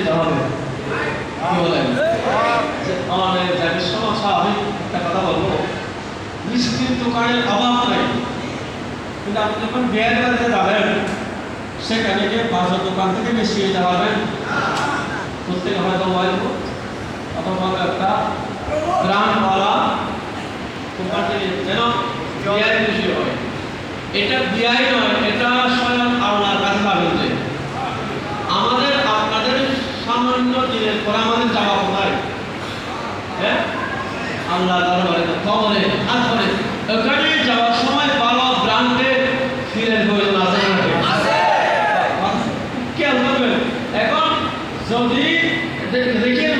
যেতে হবে। কি বলেন? আমাদের জাতির সমাজ স্বাভাবিক একটা কথা বলবো, মিষ্টির দোকানের অভাব নাই, কিন্তু আপনি যখন বিয়ের বাড়িতে যাবেন সেখানে গিয়ে বাজার দোকান থেকে বেশি যেতে পারবেন। প্রত্যেকে হয়তো বলবো অথবা একটা ব্রান্ডওয়ালা কোম্পানি যেন বিয়ার বেশি হয়। এটা বিয়াই নয়, এটা স্বয়ং আল্লাহর কাছে যাবে। আমাদের আপনাদের সামান্য দিনের পরে আমাদের যাওয়া কোথায়? হ্যাঁ, আল্লাহ দরবারে, কবরে, হাসরে, ওখানে যাওয়ার সময় ভালো ব্রান্ডে ফিরের প্রয়োজন আছে না? খেয়াল করবেন। এখন যদি দেখেন